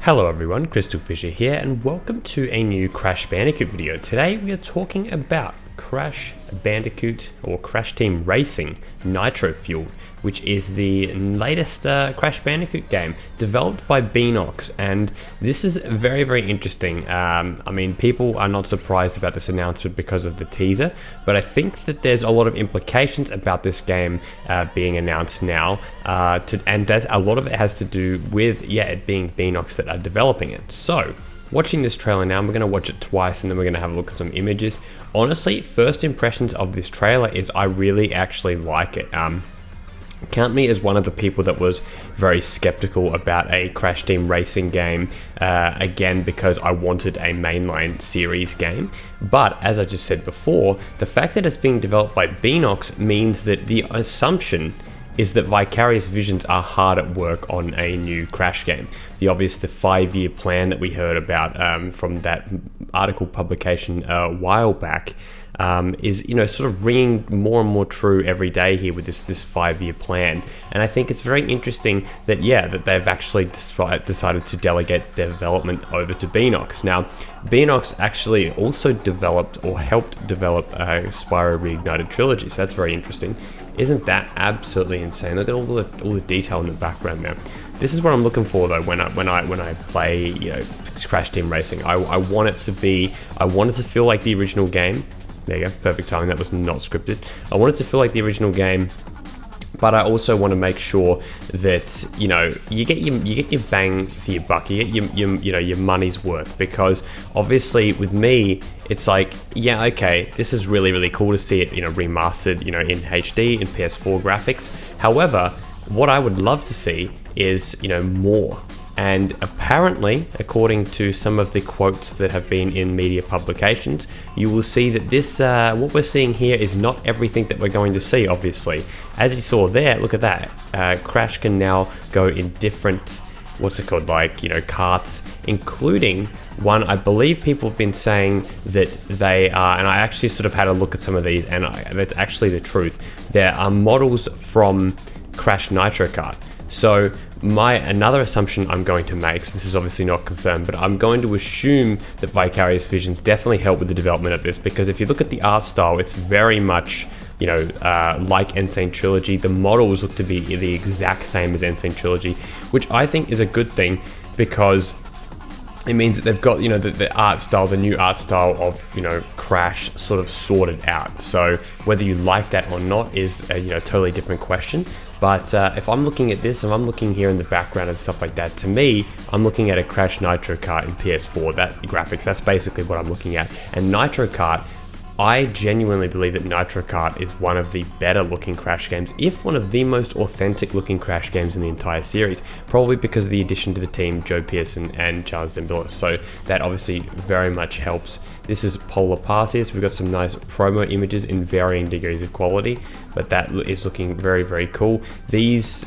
Hello everyone, CrystalFissure here and welcome to a new Crash Bandicoot video. Today we are talking about Crash Bandicoot or Crash Team Racing Nitro-Fueled, which is the latest Crash Bandicoot game developed by Beenox, and this is very interesting. I mean, people are not surprised about this announcement because of the teaser, but I think that there's a lot of implications about this game being announced now, and that a lot of it has to do with it being Beenox that are developing it. So watching this trailer now, we're going to watch it twice and then we're going to have a look at some images. Honestly, first impressions of this trailer is I really actually like it. Count me as one of the people that was very skeptical about a Crash Team Racing game, again, because I wanted a mainline series game. But as I just said before, the fact that it's being developed by Beenox means that the assumption is that Vicarious Visions are hard at work on a new Crash game. The 5-year plan that we heard about from that article publication a while back is, sort of ringing more and more true every day here with this 5-year plan. And I think it's very interesting that that they've actually decided to delegate their development over to Beenox. Now, Beenox actually also developed or helped develop a Spyro Reignited trilogy, so that's very interesting. Isn't that absolutely insane? Look at all the detail in the background now. This is what I'm looking for though when I play Crash Team Racing. I want it to feel like the original game. There you go, perfect timing. That was not scripted. I want it to feel like the original game, but I also want to make sure that you get your bang for your buck. You get your money's worth, because obviously with me it's like, okay, this is really cool to see it remastered in HD in PS4 graphics. However, what I would love to see is more. And apparently, according to some of the quotes that have been in media publications, you will see that this, what we're seeing here is not everything that we're going to see, obviously. As you saw there, look at that. Crash can now go in different, karts, including one, I believe people have been saying that they are, and I actually sort of had a look at some of these, and that's actually the truth. There are models from Crash Nitro Kart. So another assumption I'm going to make, so this is obviously not confirmed, but I'm going to assume that Vicarious Visions definitely helped with the development of this, because if you look at the art style, it's very much like Insane Trilogy. The models look to be the exact same as Insane Trilogy, which I think is a good thing, because it means that they've got the art style, the new art style of Crash sort of sorted out. So whether you like that or not is a totally different question. But if I'm looking at this, and I'm looking here in the background and stuff like that, to me, I'm looking at a Crash Nitro Kart in PS4. That graphics, that's basically what I'm looking at. And Nitro Kart, I genuinely believe that Nitro Kart is one of the better looking Crash games, if one of the most authentic looking Crash games in the entire series, probably because of the addition to the team Joe Pearson and Charles Zimbalist. So that obviously very much helps. This is Polar Passes. We've got some nice promo images in varying degrees of quality, but that is looking very cool. These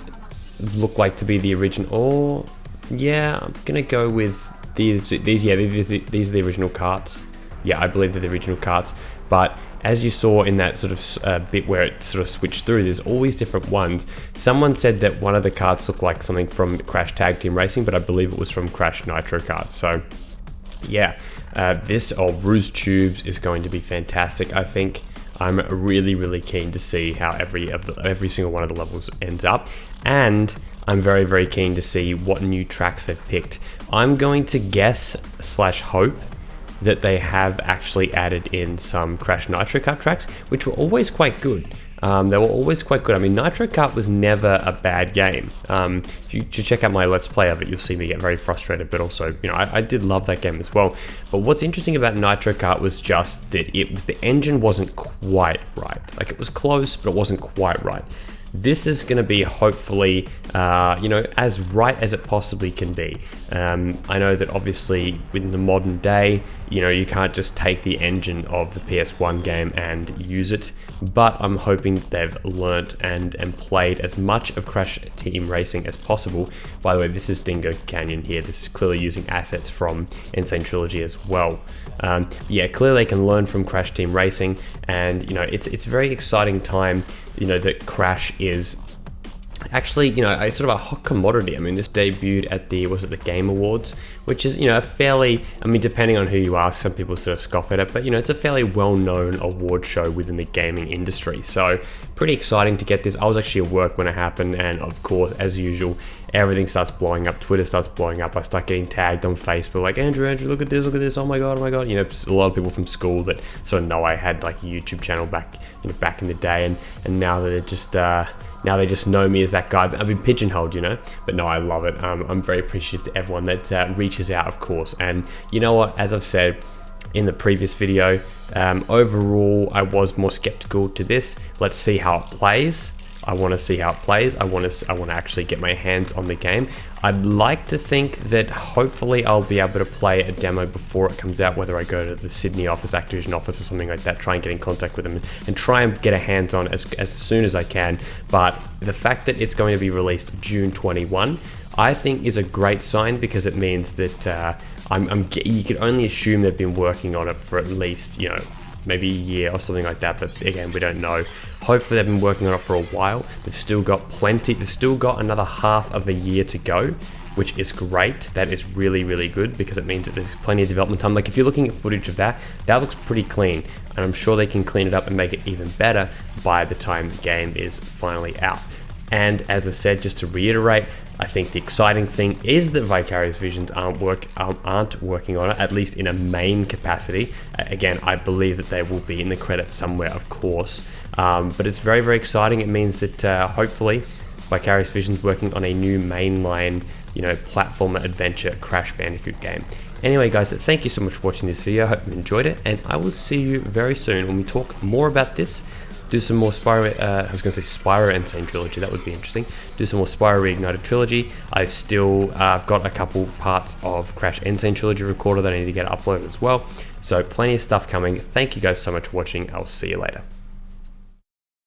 look like to be the original. I'm gonna go with these. These are the original karts. Yeah, I believe they're the original karts. But as you saw in that sort of bit where it sort of switched through, there's all these different ones. Someone said that one of the karts looked like something from Crash Tag Team Racing, but I believe it was from Crash Nitro Kart. So this Ruse Tubes is going to be fantastic. I think I'm really keen to see how every single one of the levels ends up, and I'm very keen to see what new tracks they've picked. I'm going to guess / hope that they have actually added in some Crash Nitro Kart tracks, which were always quite good. They were always quite good. I mean, Nitro Kart was never a bad game. If you check out my Let's Play of it, you'll see me get very frustrated, but also, I did love that game as well. But what's interesting about Nitro Kart was just that the engine wasn't quite right. Like, it was close, but it wasn't quite right. This is going to be hopefully, as right as it possibly can be. I know that obviously in the modern day, you can't just take the engine of the PS1 game and use it, but I'm hoping that they've learnt and played as much of Crash Team Racing as possible. By the way, this is Dingo Canyon here. This is clearly using assets from Insane Trilogy as well. Clearly they can learn from Crash Team Racing, and it's a very exciting time, that Crash is actually, a sort of a hot commodity. I mean, this debuted at the Game Awards, which is, a fairly, I mean, depending on who you ask, some people sort of scoff at it, but, it's a fairly well-known award show within the gaming industry. So pretty exciting to get this. I was actually at work when it happened, and of course, as usual, everything starts blowing up. Twitter starts blowing up. I start getting tagged on Facebook, like, Andrew, look at this. Oh my God. A lot of people from school that sort of know I had like a YouTube channel back in the day, and now they're just, now they just know me as that guy. I've been pigeonholed, but no, I love it. I'm very appreciative to everyone that reaches out, of course. And you know what, as I've said in the previous video, overall, I was more skeptical to this. Let's see how it plays. I want to see how it plays. I want to actually get my hands on the game. I'd like to think that hopefully I'll be able to play a demo before it comes out, whether I go to the Sydney office, Activision office, or something like that, try and get in contact with them and try and get a hands on as soon as I can. But the fact that it's going to be released June 21, I think is a great sign, because it means that you can only assume they've been working on it for at least, maybe a year or something like that, but again, we don't know. Hopefully they've been working on it for a while. They've still got another half of a year to go, which is great. That is really, really good, because it means that there's plenty of development time. Like if you're looking at footage of that looks pretty clean, and I'm sure they can clean it up and make it even better by the time the game is finally out. And as I said, just to reiterate, I think the exciting thing is that Vicarious Visions aren't working on it, at least in a main capacity. Again, I believe that they will be in the credits somewhere, of course. But it's very, very exciting. It means that hopefully Vicarious Visions working on a new mainline, platformer adventure Crash Bandicoot game. Anyway, guys, thank you so much for watching this video. I hope you enjoyed it, and I will see you very soon when we talk more about this. Do some more Spyro, Spyro Insane Trilogy, that would be interesting. Do some more Spyro Reignited Trilogy. I've got a couple parts of Crash Insane Trilogy recorded that I need to get uploaded as well. So plenty of stuff coming. Thank you guys so much for watching. I'll see you later.